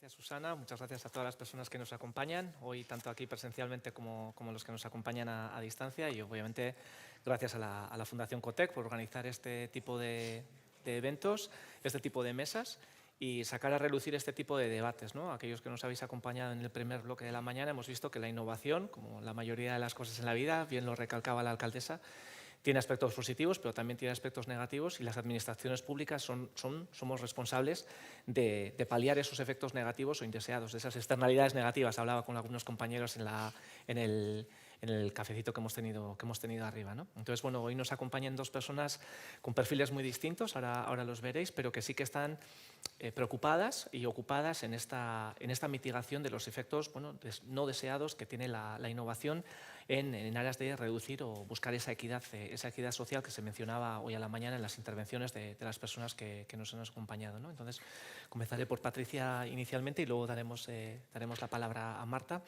Gracias, Susana. Muchas gracias a todas las personas que nos acompañan, hoy tanto aquí presencialmente como los que nos acompañan a distancia. Y obviamente gracias a la Fundación Cotec por organizar este tipo de eventos, este tipo de mesas y sacar a relucir este tipo de debates, ¿no? Aquellos que nos habéis acompañado en el primer bloque de la mañana hemos visto que la innovación, como la mayoría de las cosas en la vida, bien lo recalcaba la alcaldesa, tiene aspectos positivos, pero también tiene aspectos negativos y las administraciones públicas somos responsables de paliar esos efectos negativos o indeseados, de esas externalidades negativas. Hablaba con algunos compañeros en el cafecito que hemos tenido arriba, ¿no? Entonces, bueno, hoy nos acompañan dos personas con perfiles muy distintos, ahora los veréis, pero que sí que están preocupadas y ocupadas en esta mitigación de los efectos no deseados que tiene la innovación en aras de reducir o buscar esa equidad social que se mencionaba hoy a la mañana en las intervenciones de las personas que nos han acompañado, ¿no? Entonces, comenzaré por Patricia inicialmente y luego daremos la palabra a Marta.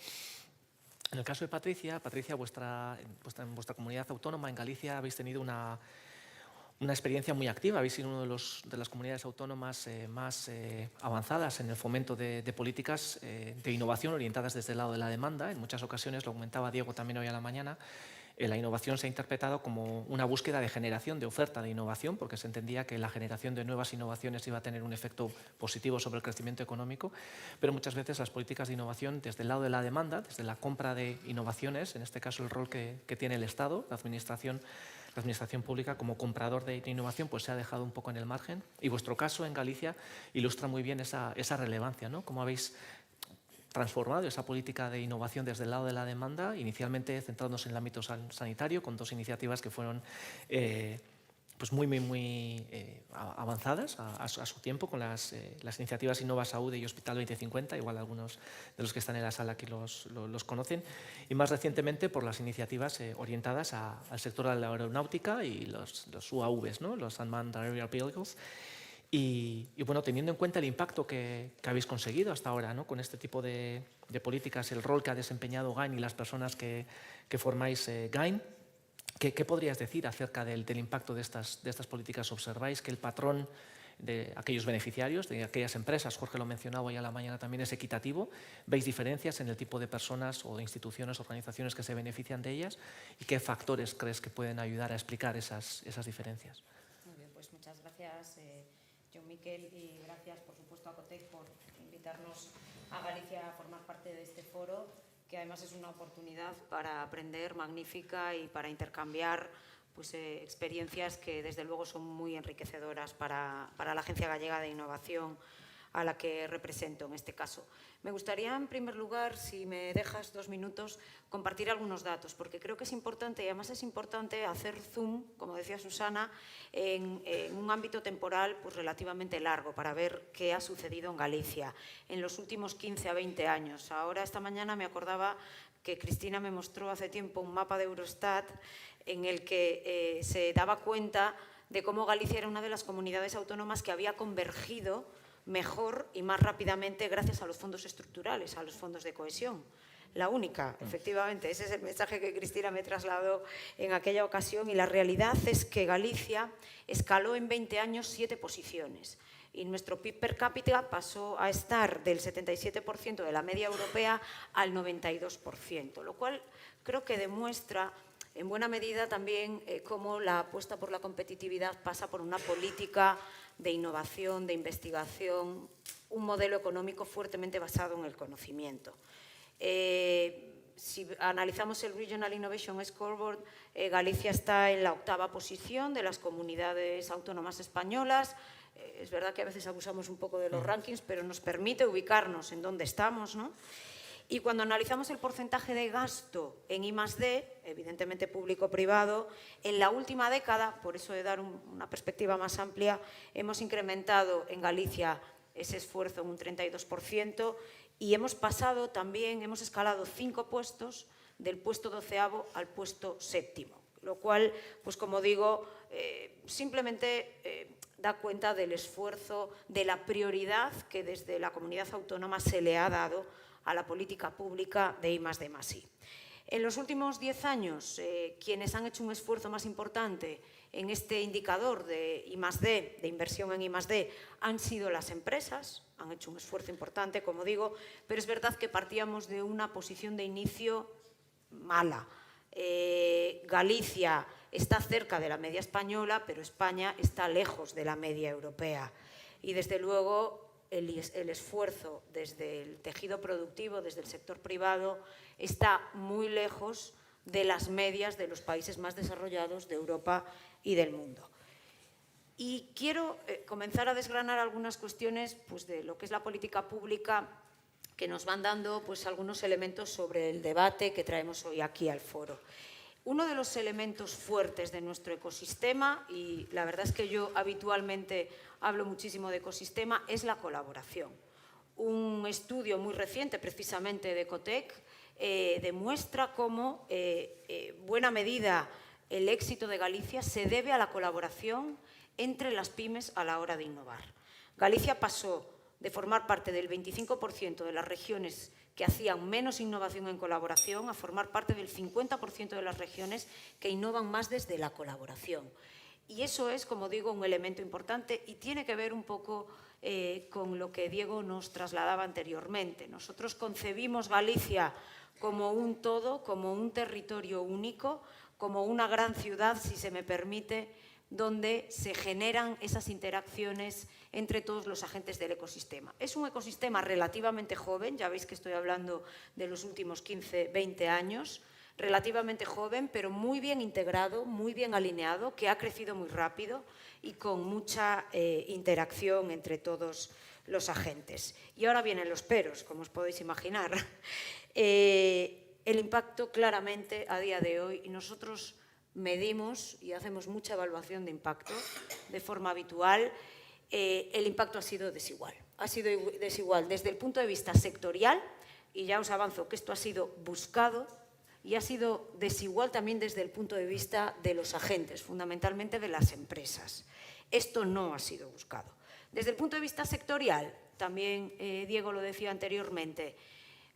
En el caso de Patricia, en vuestra comunidad autónoma, en Galicia, habéis tenido una experiencia muy activa. Habéis sido una de las comunidades autónomas más avanzadas en el fomento de políticas de innovación orientadas desde el lado de la demanda. En muchas ocasiones, lo comentaba Diego también hoy a la mañana, la innovación se ha interpretado como una búsqueda de generación de oferta de innovación, porque se entendía que la generación de nuevas innovaciones iba a tener un efecto positivo sobre el crecimiento económico, pero muchas veces las políticas de innovación desde el lado de la demanda, desde la compra de innovaciones, en este caso el rol que tiene el Estado, la administración pública como comprador de innovación, pues se ha dejado un poco en el margen. Y vuestro caso en Galicia ilustra muy bien esa relevancia, ¿no? Cómo habéis transformado esa política de innovación desde el lado de la demanda, inicialmente centrándonos en el ámbito sanitario, con dos iniciativas que fueron pues muy avanzadas a su tiempo, con las iniciativas Innova Saúde y Hospital 2050, igual algunos de los que están en la sala aquí los conocen, y más recientemente por las iniciativas orientadas al sector de la aeronáutica y los UAVs, ¿no? Los Unmanned Aerial Vehicles. Y bueno, teniendo en cuenta el impacto que habéis conseguido hasta ahora, ¿no? Con este tipo de políticas, el rol que ha desempeñado GAIN y las personas que formáis GAIN, ¿qué podrías decir acerca del impacto de estas políticas? ¿Observáis que el patrón de aquellos beneficiarios, de aquellas empresas, Jorge lo mencionaba hoy a la mañana también, es equitativo? ¿Veis diferencias en el tipo de personas o de instituciones, organizaciones que se benefician de ellas? ¿Y qué factores crees que pueden ayudar a explicar esas diferencias? Muy bien, pues muchas gracias, John Miquel, y gracias, por supuesto, a Cotec por invitarnos a Galicia a formar parte de este foro, que además es una oportunidad para aprender magnífica y para intercambiar pues, experiencias que desde luego son muy enriquecedoras para la Agencia Gallega de Innovación, a la que represento en este caso. Me gustaría, en primer lugar, si me dejas 2 minutos, compartir algunos datos, porque creo que es importante, y además es importante hacer zoom, como decía Susana, en un ámbito temporal pues, relativamente largo, para ver qué ha sucedido en Galicia en los últimos 15 a 20 años. Ahora, esta mañana, me acordaba que Cristina me mostró hace tiempo un mapa de Eurostat en el que se daba cuenta de cómo Galicia era una de las comunidades autónomas que había convergido mejor y más rápidamente gracias a los fondos estructurales, a los fondos de cohesión. La única, efectivamente, ese es el mensaje que Cristina me trasladó en aquella ocasión, y la realidad es que Galicia escaló en 20 años 7 posiciones y nuestro PIB per cápita pasó a estar del 77% de la media europea al 92%, lo cual creo que demuestra en buena medida también cómo la apuesta por la competitividad pasa por una política de innovación, de investigación, un modelo económico fuertemente basado en el conocimiento. Si analizamos el Regional Innovation Scoreboard, Galicia está en la 8ª posición de las comunidades autónomas españolas. Es verdad que a veces abusamos un poco de los rankings, pero nos permite ubicarnos en dónde estamos, ¿no? Y cuando analizamos el porcentaje de gasto en I+D, evidentemente público-privado, en la última década, por eso de dar una perspectiva más amplia, hemos incrementado en Galicia ese esfuerzo en un 32% y hemos pasado también, hemos escalado 5 puestos del puesto 12º al puesto 7º, lo cual, pues como digo, simplemente da cuenta del esfuerzo, de la prioridad que desde la comunidad autónoma se le ha dado a la política pública de I+D+I. En los últimos 10 años, quienes han hecho un esfuerzo más importante en este indicador de I+D, de inversión en I+D, han sido las empresas, han hecho un esfuerzo importante, como digo, pero es verdad que partíamos de una posición de inicio mala. Galicia está cerca de la media española, pero España está lejos de la media europea. Y desde luego el esfuerzo desde el tejido productivo, desde el sector privado, está muy lejos de las medias de los países más desarrollados de Europa y del mundo. Y quiero comenzar a desgranar algunas cuestiones pues, de lo que es la política pública que nos van dando pues, algunos elementos sobre el debate que traemos hoy aquí al foro. Uno de los elementos fuertes de nuestro ecosistema, y la verdad es que yo habitualmente hablo muchísimo de ecosistema, es la colaboración. Un estudio muy reciente, precisamente de Ecotec, demuestra cómo, buena medida, el éxito de Galicia se debe a la colaboración entre las pymes a la hora de innovar. Galicia pasó de formar parte del 25% de las regiones que hacían menos innovación en colaboración a formar parte del 50% de las regiones que innovan más desde la colaboración. Y eso es, como digo, un elemento importante y tiene que ver un poco con lo que Diego nos trasladaba anteriormente. Nosotros concebimos Galicia como un todo, como un territorio único, como una gran ciudad, si se me permite, donde se generan esas interacciones entre todos los agentes del ecosistema. Es un ecosistema relativamente joven, ya veis que estoy hablando de los últimos 15, 20 años, relativamente joven, pero muy bien integrado, muy bien alineado, que ha crecido muy rápido y con mucha interacción entre todos los agentes. Y ahora vienen los peros, como os podéis imaginar. El impacto claramente a día de hoy, y nosotros medimos y hacemos mucha evaluación de impacto de forma habitual, el impacto ha sido desigual. Ha sido desigual desde el punto de vista sectorial, y ya os avanzo que esto ha sido buscado, y ha sido desigual también desde el punto de vista de los agentes, fundamentalmente de las empresas. Esto no ha sido buscado. Desde el punto de vista sectorial, también Diego lo decía anteriormente,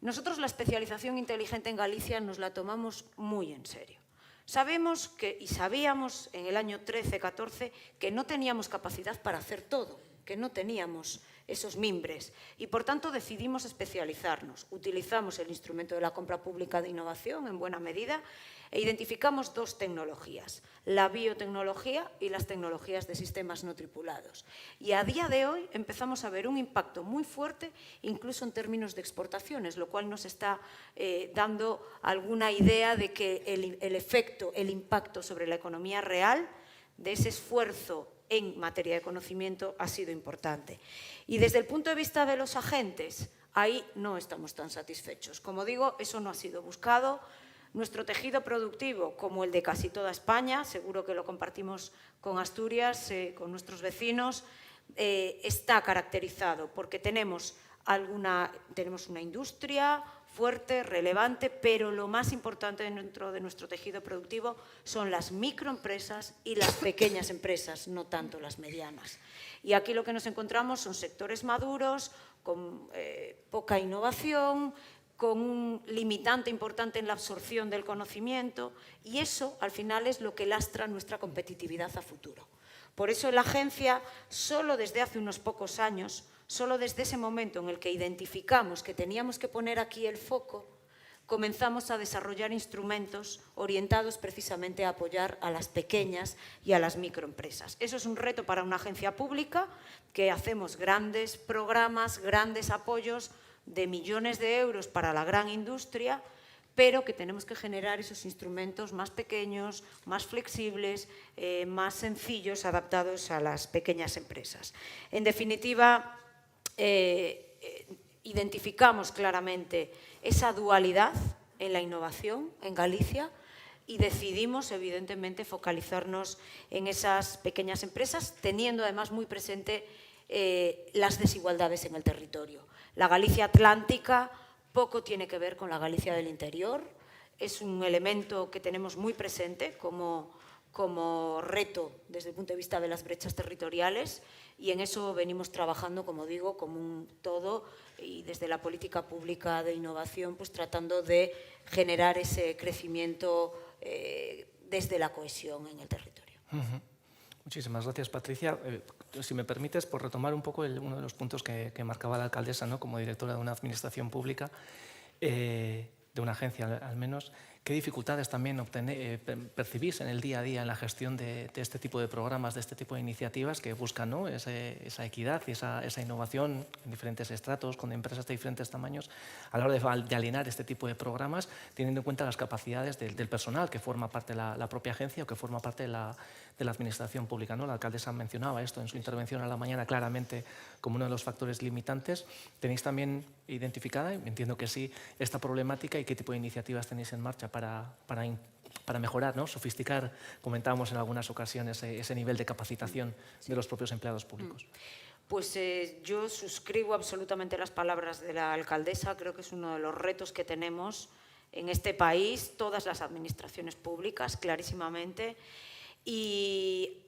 nosotros la especialización inteligente en Galicia nos la tomamos muy en serio. Sabemos que, y sabíamos en el año 13-14 que no teníamos capacidad para hacer todo, que no teníamos esos mimbres y, por tanto, decidimos especializarnos. Utilizamos el instrumento de la compra pública de innovación en buena medida e identificamos dos tecnologías, la biotecnología y las tecnologías de sistemas no tripulados. Y a día de hoy empezamos a ver un impacto muy fuerte, incluso en términos de exportaciones, lo cual nos está dando alguna idea de que el efecto, el impacto sobre la economía real de ese esfuerzo en materia de conocimiento ha sido importante. Y desde el punto de vista de los agentes, ahí no estamos tan satisfechos. Como digo, eso no ha sido buscado. Nuestro tejido productivo, como el de casi toda España, seguro que lo compartimos con Asturias, con nuestros vecinos, está caracterizado porque tenemos una industria fuerte, relevante, pero lo más importante dentro de nuestro tejido productivo son las microempresas y las pequeñas empresas, no tanto las medianas. Y aquí lo que nos encontramos son sectores maduros, con poca innovación, con un limitante importante en la absorción del conocimiento, y eso al final es lo que lastra nuestra competitividad a futuro. Por eso la agencia, solo desde hace unos pocos años, solo desde ese momento en el que identificamos que teníamos que poner aquí el foco, comenzamos a desarrollar instrumentos orientados precisamente a apoyar a las pequeñas y a las microempresas. Eso es un reto para una agencia pública, que hacemos grandes programas, grandes apoyos de millones de euros para la gran industria, pero que tenemos que generar esos instrumentos más pequeños, más flexibles, más sencillos, adaptados a las pequeñas empresas. En definitiva, identificamos claramente esa dualidad en la innovación en Galicia y decidimos, evidentemente, focalizarnos en esas pequeñas empresas, teniendo además muy presente las desigualdades en el territorio. La Galicia atlántica poco tiene que ver con la Galicia del interior, es un elemento que tenemos muy presente como como reto desde el punto de vista de las brechas territoriales, y en eso venimos trabajando, como digo, como un todo, y desde la política pública de innovación, pues tratando de generar ese crecimiento desde la cohesión en el territorio. Muchísimas gracias, Patricia. Si me permites, por retomar un poco uno de los puntos que marcaba la alcaldesa, ¿no?, como directora de una administración pública, de una agencia al menos, ¿qué dificultades también percibís en el día a día en la gestión de este tipo de programas, de este tipo de iniciativas que buscan, ¿no?, esa equidad y esa innovación en diferentes estratos, con empresas de diferentes tamaños, a la hora de alinear este tipo de programas, teniendo en cuenta las capacidades del personal que forma parte de la propia agencia o que forma parte de la administración pública, ¿no? La alcaldesa mencionaba esto en su intervención a la mañana claramente como uno de los factores limitantes. ¿Tenéis también identificada, entiendo que sí, esta problemática y qué tipo de iniciativas tenéis en marcha para mejorar, ¿no?, sofisticar, comentábamos en algunas ocasiones, ese nivel de capacitación de los propios empleados públicos? Pues yo suscribo absolutamente las palabras de la alcaldesa. Creo que es uno de los retos que tenemos en este país, todas las administraciones públicas, clarísimamente. Y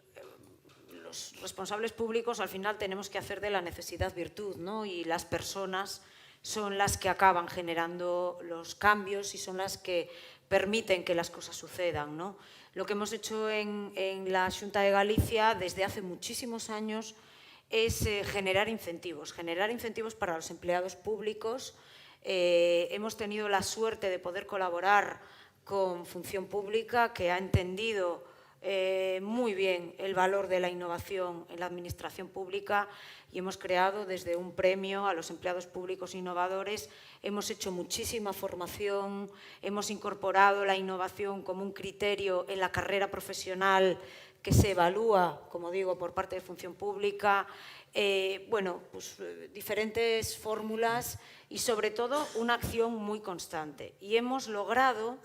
los responsables públicos al final tenemos que hacer de la necesidad virtud, ¿no? Y las personas son las que acaban generando los cambios y son las que permiten que las cosas sucedan, ¿no? Lo que hemos hecho en la Xunta de Galicia desde hace muchísimos años es generar incentivos para los empleados públicos. Hemos tenido la suerte de poder colaborar con Función Pública, que ha entendido muy bien el valor de la innovación en la administración pública, y hemos creado desde un premio a los empleados públicos innovadores. Hemos hecho muchísima formación, hemos incorporado la innovación como un criterio en la carrera profesional que se evalúa, como digo, por parte de Función Pública. Diferentes fórmulas y sobre todo una acción muy constante. Y hemos logrado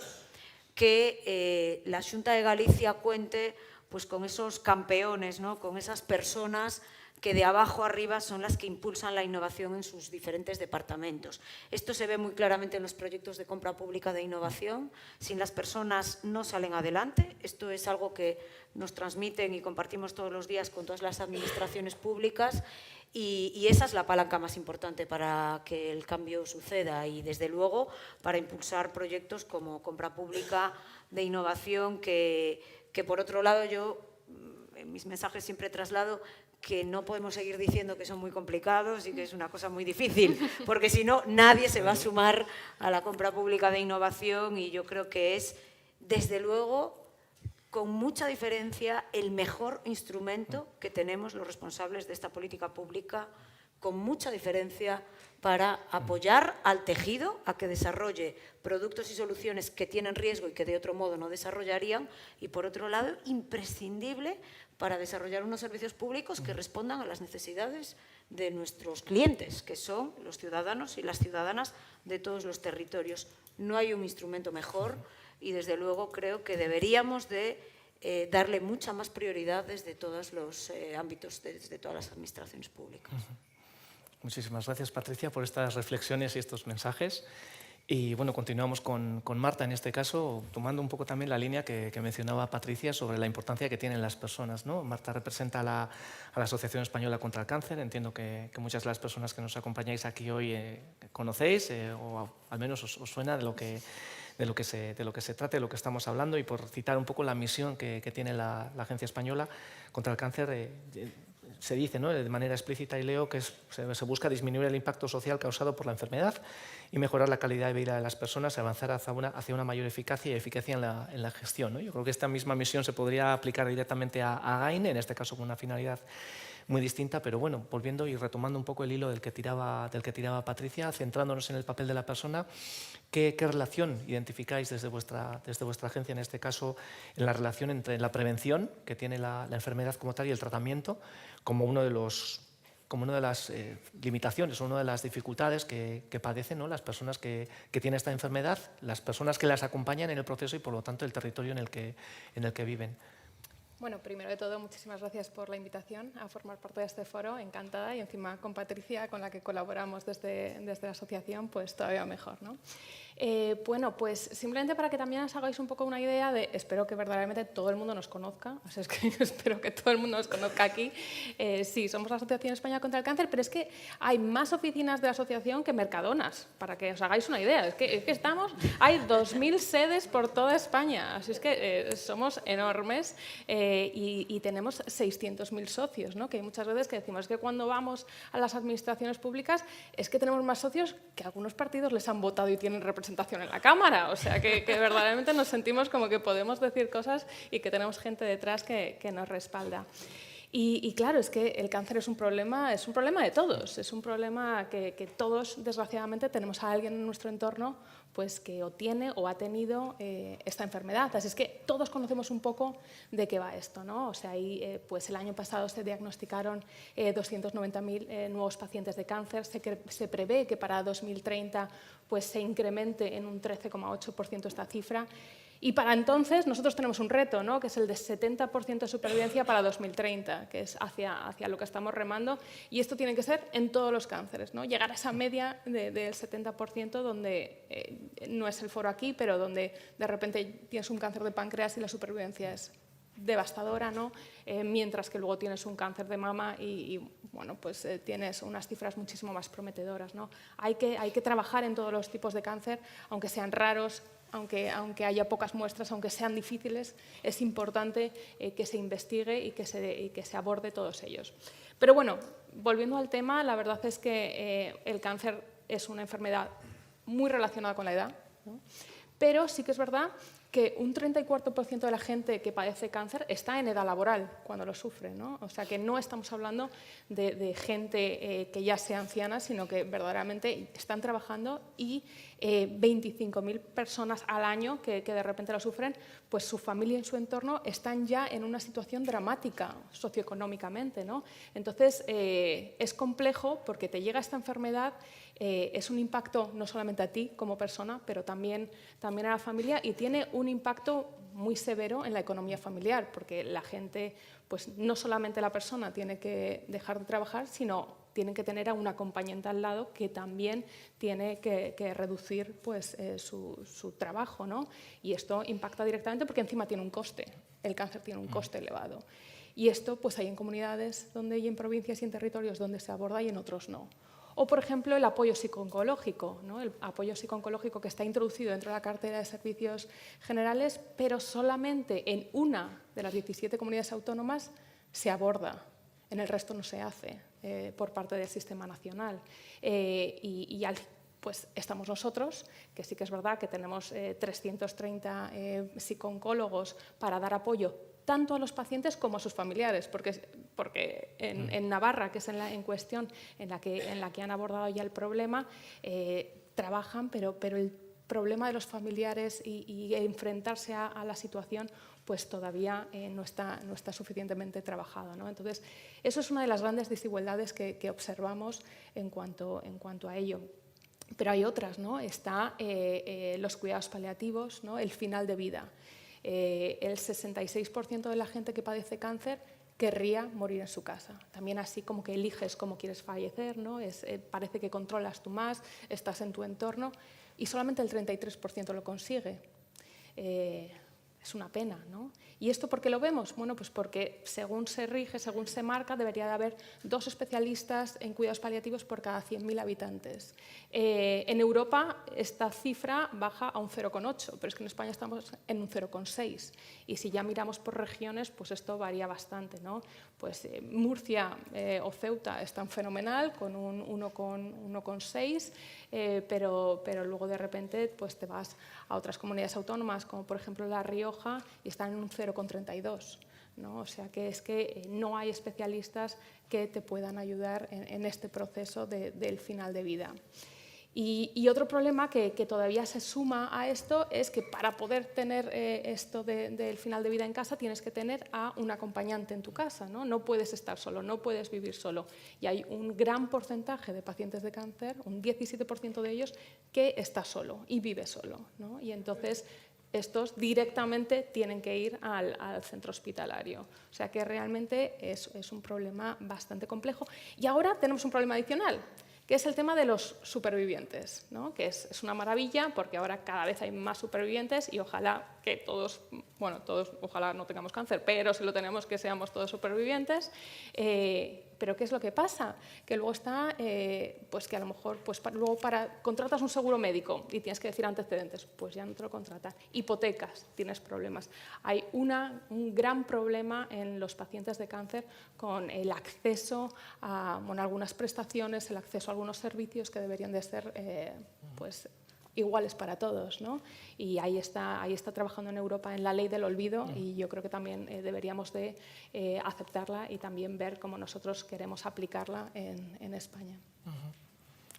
que la Xunta de Galicia cuente pues con esos campeones, ¿no?, con esas personas que de abajo arriba son las que impulsan la innovación en sus diferentes departamentos. Esto se ve muy claramente en los proyectos de compra pública de innovación. Sin las personas no salen adelante. Esto es algo que nos transmiten y compartimos todos los días con todas las administraciones públicas, y esa es la palanca más importante para que el cambio suceda, y desde luego para impulsar proyectos como compra pública de innovación que por otro lado yo en mis mensajes siempre traslado que no podemos seguir diciendo que son muy complicados y que es una cosa muy difícil, porque si no, nadie se va a sumar a la compra pública de innovación, y yo creo que es, desde luego, con mucha diferencia, el mejor instrumento que tenemos los responsables de esta política pública, con mucha diferencia, para apoyar al tejido a que desarrolle productos y soluciones que tienen riesgo y que de otro modo no desarrollarían, y por otro lado, imprescindible para desarrollar unos servicios públicos que respondan a las necesidades de nuestros clientes, que son los ciudadanos y las ciudadanas de todos los territorios. No hay un instrumento mejor, y desde luego creo que deberíamos de darle mucha más prioridad desde todos los ámbitos, desde todas las administraciones públicas. Muchísimas gracias, Patricia, por estas reflexiones y estos mensajes. Y bueno, continuamos con Marta en este caso, tomando un poco también la línea que mencionaba Patricia sobre la importancia que tienen las personas, ¿no? Marta representa a la Asociación Española contra el Cáncer. Entiendo que muchas de las personas que nos acompañáis aquí hoy conocéis o al menos os suena de lo que se trata, de lo que estamos hablando. Y por citar un poco la misión que tiene la Agencia Española contra el Cáncer, se dice, ¿no?, de manera explícita, y leo, que se busca disminuir el impacto social causado por la enfermedad y mejorar la calidad de vida de las personas y avanzar hacia una mayor eficacia y eficacia en la gestión, ¿no? Yo creo que esta misma misión se podría aplicar directamente a GAIN, en este caso con una finalidad muy distinta, pero bueno, volviendo y retomando un poco el hilo del que tiraba Patricia, centrándonos en el papel de la persona, ¿qué relación identificáis desde vuestra agencia, en este caso, en la relación entre la prevención que tiene la enfermedad como tal y el tratamiento como una de las limitaciones, una de las dificultades que padecen, ¿no?, las personas que tienen esta enfermedad, las personas que las acompañan en el proceso y, por lo tanto, el territorio en el que viven? Bueno, primero de todo, muchísimas gracias por la invitación a formar parte de este foro, encantada, y encima con Patricia, con la que colaboramos desde la asociación, pues todavía mejor, ¿no? Bueno, pues simplemente para que también os hagáis un poco una idea de, espero que verdaderamente todo el mundo nos conozca, o sea, es que espero que todo el mundo nos conozca aquí. Sí, somos la Asociación Española contra el Cáncer, pero es que hay más oficinas de la asociación que Mercadonas, para que os hagáis una idea. Es que hay 2.000 sedes por toda España, así es que somos enormes y tenemos 600.000 socios, ¿no? Que hay muchas veces que decimos que cuando vamos a las administraciones públicas es que tenemos más socios que algunos partidos les han votado y tienen representación en la Cámara, o sea que verdaderamente nos sentimos como que podemos decir cosas y que tenemos gente detrás que nos respalda. Y claro, es que el cáncer es un problema de todos, es un problema que todos, desgraciadamente, tenemos a alguien en nuestro entorno pues, que o tiene o ha tenido esta enfermedad. Así es que todos conocemos un poco de qué va esto, ¿no? O sea, ahí, pues el año pasado se diagnosticaron 290.000 nuevos pacientes de cáncer. Se prevé que para 2030 pues, se incremente en un 13,8% esta cifra. Y para entonces nosotros tenemos un reto, ¿no? Que es el de 70% de supervivencia para 2030, que es hacia lo que estamos remando. Y esto tiene que ser en todos los cánceres, ¿no? Llegar a esa media del 70%, donde no es el foro aquí, pero donde de repente tienes un cáncer de páncreas y la supervivencia es devastadora, ¿no? Mientras que luego tienes un cáncer de mama y bueno, pues tienes unas cifras muchísimo más prometedoras, ¿no? Hay que trabajar en todos los tipos de cáncer, aunque sean raros, aunque haya pocas muestras, aunque sean difíciles, es importante que se investigue y que se aborde todos ellos. Pero bueno, volviendo al tema, la verdad es que el cáncer es una enfermedad muy relacionada con la edad, ¿no? Pero sí que es verdad que un 34% de la gente que padece cáncer está en edad laboral cuando lo sufre, ¿no? O sea que no estamos hablando de gente que ya sea anciana, sino que verdaderamente están trabajando y 25.000 personas al año que de repente lo sufren, pues su familia y su entorno están ya en una situación dramática socioeconómicamente, ¿no? Entonces es complejo porque te llega esta enfermedad. Es un impacto no solamente a ti como persona, pero también a la familia, y tiene un impacto muy severo en la economía familiar, porque la gente, pues no solamente la persona tiene que dejar de trabajar, sino tienen que tener a un acompañante al lado que también tiene que reducir pues, su trabajo, ¿no? Y esto impacta directamente porque encima tiene un coste, el cáncer tiene un coste elevado. Y esto pues hay en comunidades donde y en provincias y en territorios donde se aborda y en otros no. O, por ejemplo, el apoyo psico-oncológico, ¿no? El apoyo psico-oncológico que está introducido dentro de la cartera de servicios generales, pero solamente en una de las 17 comunidades autónomas se aborda, en el resto no se hace por parte del sistema nacional. Pues estamos nosotros, que sí que es verdad que tenemos 330 psico-oncólogos para dar apoyo tanto a los pacientes como a sus familiares, porque en Navarra, que es en cuestión en la que han abordado ya el problema, trabajan, pero el problema de los familiares y enfrentarse a la situación pues todavía no está suficientemente trabajado, ¿no? Entonces, eso es una de las grandes desigualdades que observamos en cuanto a ello. Pero hay otras, ¿no? Está los cuidados paliativos, ¿no? El final de vida. El 66% de la gente que padece cáncer querría morir en su casa. También así como que eliges cómo quieres fallecer, ¿no? Parece que controlas tú más, estás en tu entorno y solamente el 33% lo consigue. Es una pena, ¿no? ¿Y esto por qué lo vemos? Bueno, pues porque según se rige, según se marca, debería de haber 2 especialistas en cuidados paliativos por cada 100.000 habitantes. En Europa esta cifra baja a un 0,8, pero es que en España estamos en un 0,6. Y si ya miramos por regiones, pues esto varía bastante, ¿no? Pues Murcia o Ceuta están fenomenal, con un 1,6, pero luego de repente pues te vas a otras comunidades autónomas, como por ejemplo La Rioja, y están en un 0,32. ¿no? O sea que es que no hay especialistas que te puedan ayudar en este proceso del final de vida. Y otro problema que todavía se suma a esto es que para poder tener esto del final de vida en casa tienes que tener a un acompañante en tu casa, ¿no? No puedes estar solo, no puedes vivir solo. Y hay un gran porcentaje de pacientes de cáncer, un 17% de ellos, que está solo y vive solo, ¿no? Y entonces estos directamente tienen que ir al centro hospitalario. O sea que realmente es un problema bastante complejo. Y ahora tenemos un problema adicional, que es el tema de los supervivientes, ¿no? Que es una maravilla porque ahora cada vez hay más supervivientes y ojalá que todos, bueno, todos ojalá no tengamos cáncer, pero si lo tenemos que seamos todos supervivientes. Pero ¿qué es lo que pasa? Que luego está, pues que a lo mejor luego contratas un seguro médico y tienes que decir antecedentes, pues ya no te lo contratan. Hipotecas, tienes problemas. Hay un gran problema en los pacientes de cáncer con el acceso a algunas prestaciones, el acceso a algunos servicios que deberían de ser pues, iguales para todos, ¿no? Y ahí está trabajando en Europa en la ley del olvido y yo creo que también deberíamos de aceptarla y también ver cómo nosotros queremos aplicarla en España.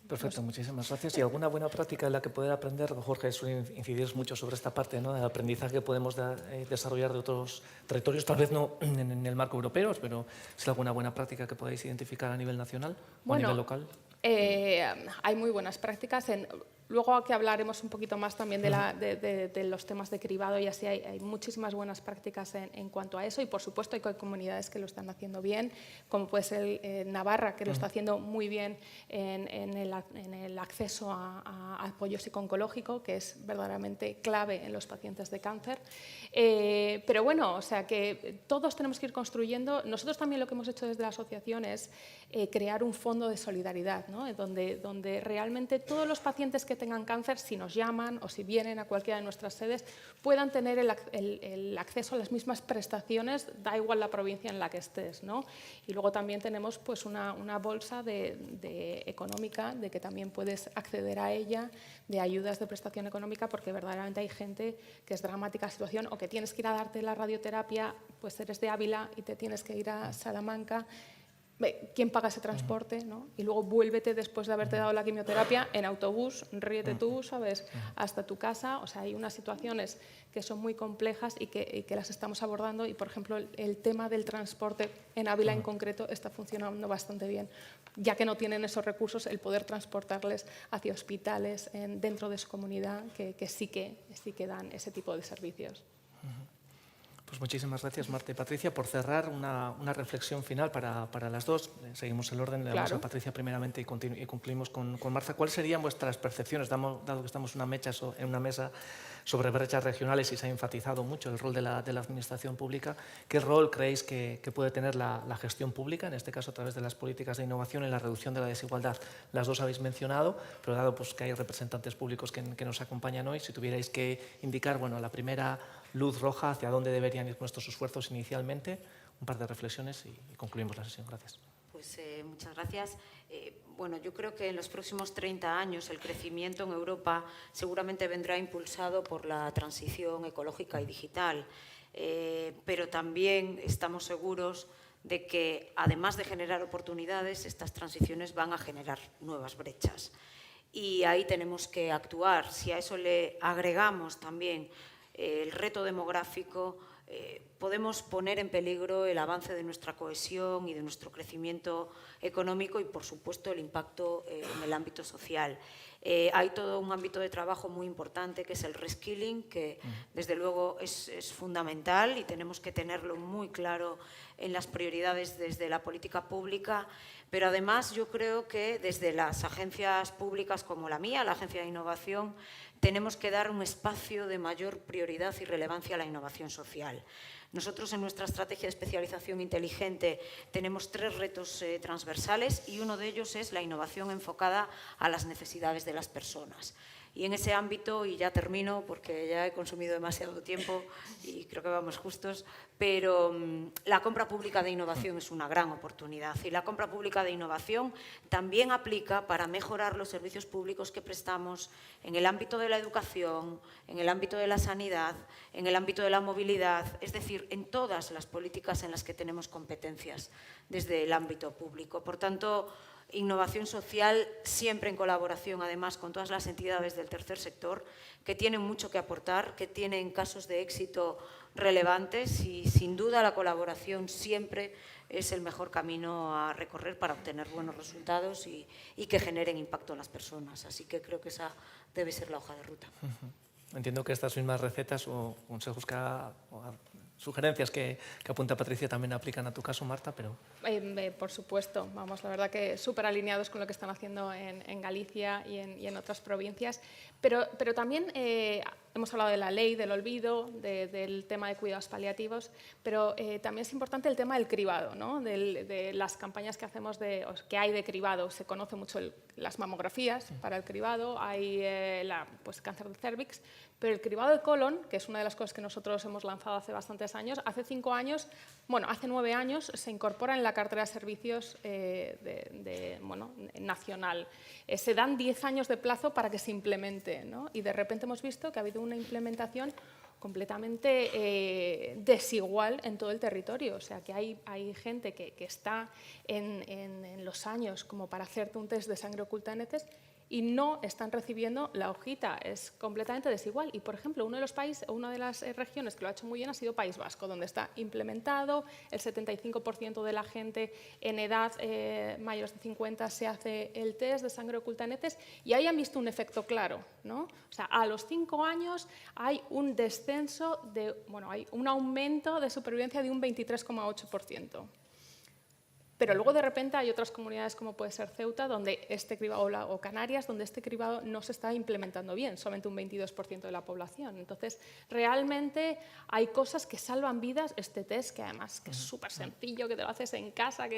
Perfecto, muchísimas gracias. ¿Y alguna buena práctica en la que poder aprender? Jorge, suele incidir mucho sobre esta parte, ¿no?, del aprendizaje que podemos desarrollar de otros territorios, tal vez no en el marco europeo, pero ¿es alguna buena práctica que podáis identificar a nivel nacional o a nivel local? Hay muy buenas prácticas. Luego que hablaremos un poquito más también de los temas de cribado y así hay muchísimas buenas prácticas en cuanto a eso y por supuesto hay comunidades que lo están haciendo bien, como puede ser Navarra, que lo está haciendo muy bien en el acceso a apoyo psico-oncológico, que es verdaderamente clave en los pacientes de cáncer. Pero bueno, o sea que todos tenemos que ir construyendo. Nosotros también lo que hemos hecho desde la asociación es crear un fondo de solidaridad, ¿no?, donde realmente todos los pacientes que tengan cáncer, si nos llaman o si vienen a cualquiera de nuestras sedes, puedan tener el acceso a las mismas prestaciones, da igual la provincia en la que estés, ¿no? Y luego también tenemos pues, una bolsa económica, de que también puedes acceder a ella, de ayudas de prestación económica, porque verdaderamente hay gente que es dramática la situación o que tienes que ir a darte la radioterapia, pues eres de Ávila y te tienes que ir a Salamanca. ¿Quién paga ese transporte, ¿no? Y luego vuélvete después de haberte dado la quimioterapia en autobús, ríete tú, ¿sabes?, hasta tu casa. O sea, hay unas situaciones que son muy complejas y que las estamos abordando y, por ejemplo, el tema del transporte en Ávila en concreto está funcionando bastante bien, ya que no tienen esos recursos, el poder transportarles hacia hospitales dentro de su comunidad que sí que dan ese tipo de servicios. Pues muchísimas gracias, Marta y Patricia. Por cerrar, una reflexión final para las dos. Seguimos el orden, le damos a Patricia primeramente y cumplimos con Marta. ¿Cuáles serían vuestras percepciones, dado que estamos en una mesa sobre brechas regionales y se ha enfatizado mucho el rol de la administración pública? ¿Qué rol creéis que puede tener la gestión pública, en este caso a través de las políticas de innovación en la reducción de la desigualdad? Las dos habéis mencionado, pero dado pues, que hay representantes públicos que nos acompañan hoy, si tuvierais que indicar la primera luz roja hacia dónde deberían ir nuestros esfuerzos inicialmente, un par de reflexiones y concluimos la sesión. Gracias. Pues muchas gracias. Bueno, yo creo que en los próximos 30 años el crecimiento en Europa seguramente vendrá impulsado por la transición ecológica y digital, pero también estamos seguros de que, además de generar oportunidades, estas transiciones van a generar nuevas brechas. Y ahí tenemos que actuar. Si a eso le agregamos también el reto demográfico, podemos poner en peligro el avance de nuestra cohesión y de nuestro crecimiento económico y, por supuesto, el impacto en el ámbito social. Hay todo un ámbito de trabajo muy importante que es el reskilling, que desde luego es fundamental y tenemos que tenerlo muy claro en las prioridades desde la política pública, pero además yo creo que desde las agencias públicas como la mía, la Agencia de Innovación, tenemos que dar un espacio de mayor prioridad y relevancia a la innovación social. Nosotros en nuestra estrategia de especialización inteligente tenemos 3 retos transversales y uno de ellos es la innovación enfocada a las necesidades de las personas. Y en ese ámbito, y ya termino porque ya he consumido demasiado tiempo y creo que vamos justos, pero la compra pública de innovación es una gran oportunidad y la compra pública de innovación también aplica para mejorar los servicios públicos que prestamos en el ámbito de la educación, en el ámbito de la sanidad, en el ámbito de la movilidad, es decir, en todas las políticas en las que tenemos competencias desde el ámbito público. Por tanto, innovación social siempre en colaboración, además, con todas las entidades del tercer sector que tienen mucho que aportar, que tienen casos de éxito relevantes y, sin duda, la colaboración siempre es el mejor camino a recorrer para obtener buenos resultados y que generen impacto en las personas. Así que creo que esa debe ser la hoja de ruta. Entiendo que estas mismas recetas o consejos sugerencias que apunta Patricia también aplican a tu caso, Marta, pero... Por supuesto, vamos, la verdad que súper alineados con lo que están haciendo en Galicia y en otras provincias, pero también hemos hablado de la ley del olvido, del tema de cuidados paliativos, pero también es importante el tema del cribado, ¿no? De las campañas que hacemos que hay de cribado. Se conoce mucho las mamografías para el cribado, hay pues, cáncer de cérvix, pero el cribado de colon, que es una de las cosas que nosotros hemos lanzado hace bastantes años, hace 9 años se incorpora en la cartera de servicios nacional. Se dan 10 años de plazo para que se implemente, ¿no? Y de repente hemos visto que ha habido una implementación completamente desigual en todo el territorio. O sea, que hay gente que está en los años como para hacerte un test de sangre oculta en heces y no están recibiendo la hojita. Es completamente desigual. Y, por ejemplo, una de las regiones que lo ha hecho muy bien ha sido País Vasco, donde está implementado, el 75% de la gente en edad mayores de 50 se hace el test de sangre oculta en heces y ahí han visto un efecto claro, ¿no? O sea, a los 5 años hay un descenso, hay un aumento de supervivencia de un 23,8%. Pero luego de repente hay otras comunidades como puede ser Ceuta donde este cribado, o Canarias, donde este cribado no se está implementando bien, solamente un 22% de la población. Entonces, realmente hay cosas que salvan vidas, este test, que además que es súper sencillo, que te lo haces en casa, que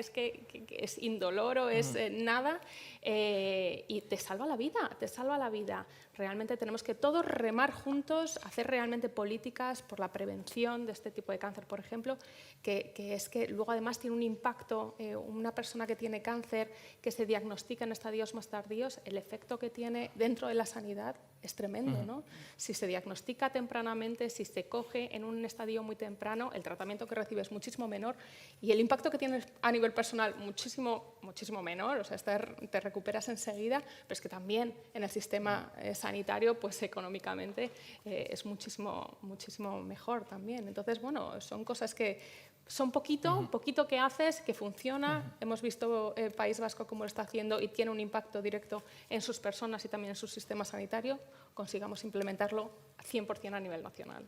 es indoloro, es nada, y te salva la vida, Realmente tenemos que todos remar juntos, hacer realmente políticas por la prevención de este tipo de cáncer, por ejemplo, que es que luego además tiene un impacto. Una persona que tiene cáncer, que se diagnostica en estadios más tardíos, el efecto que tiene dentro de la sanidad es tremendo, ¿no? Si se diagnostica tempranamente, si se coge en un estadio muy temprano, el tratamiento que recibe es muchísimo menor y el impacto que tiene a nivel personal muchísimo menor, o sea, te recuperas enseguida, pero es que también en el sistema sanitario, pues económicamente es muchísimo mejor también. Entonces, bueno, son cosas que son poquito que haces, que funciona. Hemos visto el País Vasco cómo lo está haciendo y tiene un impacto directo en sus personas y también en su sistema sanitario. Consigamos implementarlo 100% a nivel nacional.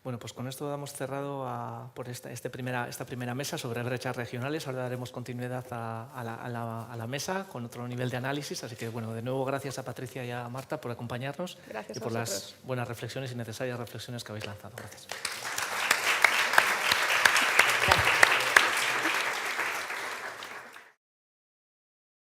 Bueno, pues con esto damos cerrado por esta primera mesa sobre brechas regionales. Ahora daremos continuidad a la mesa con otro nivel de análisis. Así que, bueno, de nuevo, gracias a Patricia y a Marta por acompañarnos y por las buenas reflexiones y necesarias reflexiones que habéis lanzado. Gracias.